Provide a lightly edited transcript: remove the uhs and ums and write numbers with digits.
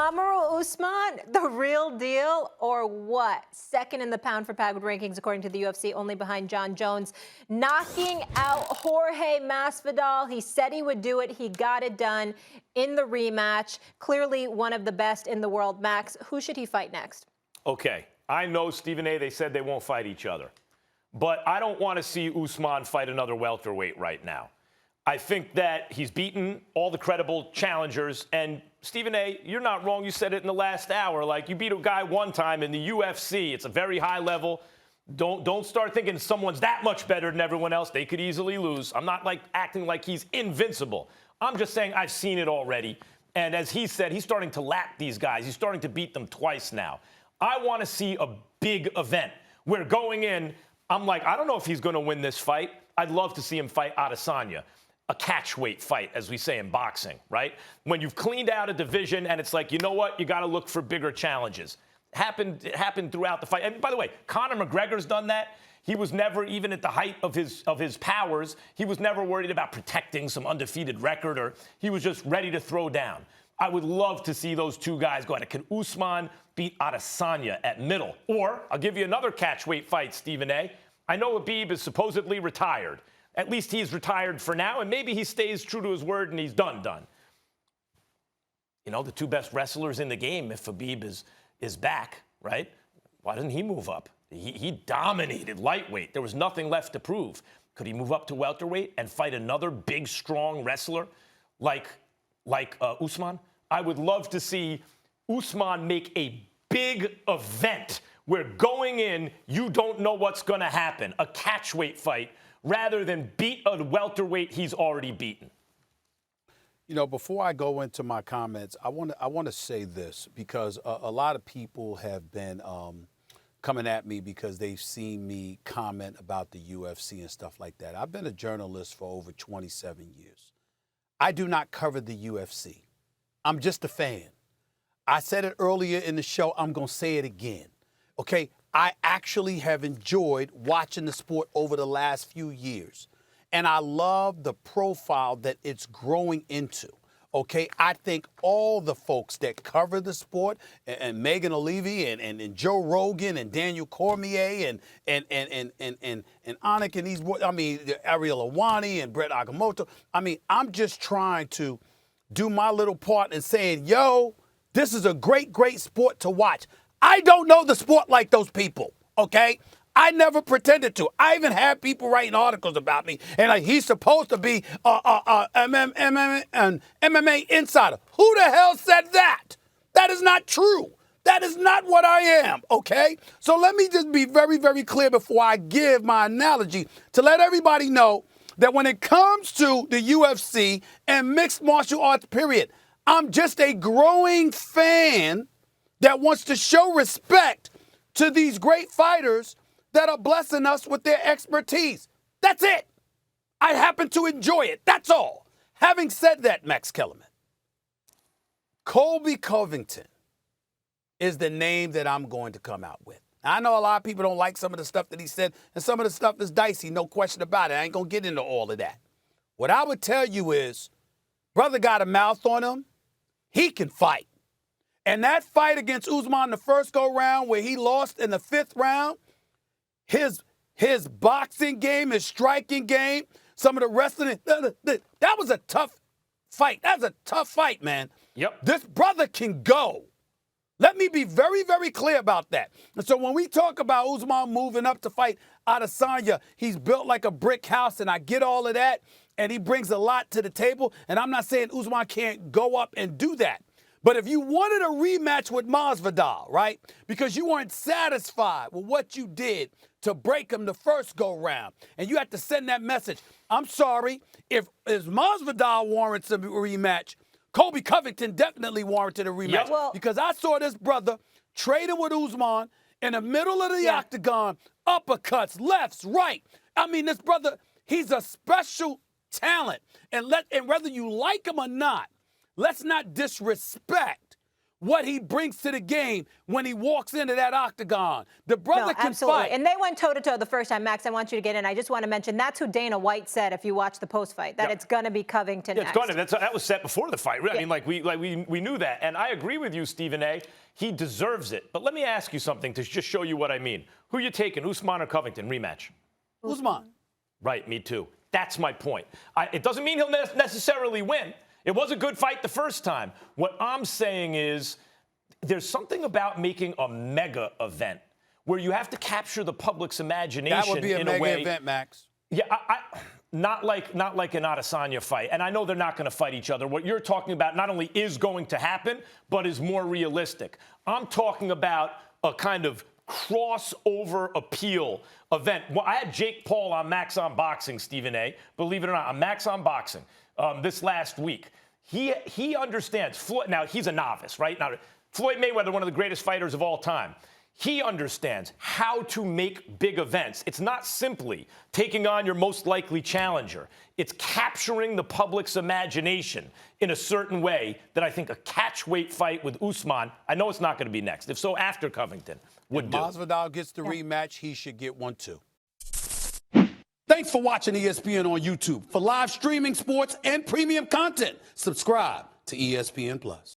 Kamaru Usman, the real deal, or what? Second in the pound-for-pound rankings, according to the UFC, only behind John Jones. Knocking out Jorge Masvidal. He said he would do it. He got it done in the rematch. Clearly one of the best in the world. Max, who should he fight next? Okay, I know, Stephen A., they said they won't fight each other. But I don't want to see Usman fight another welterweight right now. I think that he's beaten all the credible challengers. And Stephen A., you're not wrong. You said it in the last hour. Like, you beat a guy one time in the UFC. It's a very high level. Don't start thinking someone's that much better than everyone else. They could easily lose. I'm not like acting like he's invincible. I'm just saying I've seen it already. And as he said, he's starting to lap these guys. He's starting to beat them twice now. I want to see a big event where going in, I'm like, I don't know if he's going to win this fight. I'd love to see him fight Adesanya. A catch-weight fight, as we say in boxing, right? When you've cleaned out a division and it's like, you know what? You got to look for bigger challenges. It happened throughout the fight. And by the way, Conor McGregor's done that. He was never, even at the height of his powers, he was never worried about protecting some undefeated record, or he was just ready to throw down. I would love to see those two guys go at it. Can Usman beat Adesanya at middle? Or, I'll give you another catch-weight fight, Stephen A. I know Khabib is supposedly retired. At least he's retired for now, and maybe he stays true to his word and he's done. You know, the two best wrestlers in the game, if Khabib is back, right? Why doesn't he move up? He dominated lightweight. There was nothing left to prove. Could he move up to welterweight and fight another big, strong wrestler like Usman? I would love to see Usman make a big event where going in, you don't know what's going to happen. A catchweight fight, rather than beat a welterweight he's already beaten. You know, before I go into my comments, I want to say this, because a lot of people have been coming at me because they've seen me comment about the UFC and stuff like that. I've been a journalist for over 27 years. I do not cover the UFC. I'm just a fan. I said it earlier in the show. I'm going to say it again. Okay? I actually have enjoyed watching the sport over the last few years. And I love the profile that it's growing into. Okay, I think all the folks that cover the sport, and Megan O'Leary and Joe Rogan and Daniel Cormier and Anik and these, I mean, Ariel Awani and Brett Okamoto. I mean, I'm just trying to do my little part in saying, yo, this is a great, great sport to watch. I don't know the sport like those people, okay? I never pretended to. I even had people writing articles about me, and like, he's supposed to be an MMA insider. Who the hell said that? That is not true. That is not what I am, okay? So let me just be very, very clear before I give my analogy to let everybody know that when it comes to the UFC and mixed martial arts, period, I'm just a growing fan that wants to show respect to these great fighters that are blessing us with their expertise. That's it. I happen to enjoy it. That's all. Having said that, Max Kellerman, Colby Covington is the name that I'm going to come out with. I know a lot of people don't like some of the stuff that he said, and some of the stuff is dicey, no question about it. I ain't going to get into all of that. What I would tell you is, brother got a mouth on him. He can fight. And that fight against Usman the first go-round where he lost in the 5th round, his boxing game, his striking game, some of the wrestling, that was a tough fight. That was a tough fight, man. Yep. This brother can go. Let me be very, very clear about that. And so when we talk about Usman moving up to fight Adesanya, he's built like a brick house, and I get all of that, and he brings a lot to the table, and I'm not saying Usman can't go up and do that. But if you wanted a rematch with Masvidal, right, because you weren't satisfied with what you did to break him the first go-round, and you had to send that message, I'm sorry, if Masvidal warrants a rematch, Colby Covington definitely warranted a rematch. Yep. Because I saw this brother trading with Usman in the middle of the octagon, uppercuts, lefts, right. I mean, this brother, he's a special talent. And whether you like him or not, let's not disrespect what he brings to the game when he walks into that octagon. The brother can absolutely. fight. And they went toe-to-toe the first time. Max, I want you to get in. I just want to mention that's who Dana White said, if you watch the post-fight, that it's going to be Covington next. It's going to. That was set before the fight. I mean, we knew that. And I agree with you, Stephen A. He deserves it. But let me ask you something to just show you what I mean. Who you taking, Usman or Covington? Rematch. Usman. Right, me too. That's my point. It doesn't mean he'll necessarily win. It was a good fight the first time. What I'm saying is there's something about making a mega event where you have to capture the public's imagination. That would be a in mega a way, event, Max. Yeah, not like an Adesanya fight. And I know they're not going to fight each other. What you're talking about not only is going to happen, but is more realistic. I'm talking about a kind of crossover appeal event. Well, I had Jake Paul on Max on Boxing, Stephen A. Believe it or not, on Max on Boxing this last week. He understands. Floyd, now, he's a novice, right? Now, Floyd Mayweather, one of the greatest fighters of all time. He understands how to make big events. It's not simply taking on your most likely challenger. It's capturing the public's imagination in a certain way that I think a catchweight fight with Usman, I know it's not going to be next. If so, after Covington would do. If Masvidal gets the rematch, he should get one too. Thanks for watching ESPN on YouTube. For live streaming sports and premium content, subscribe to ESPN+.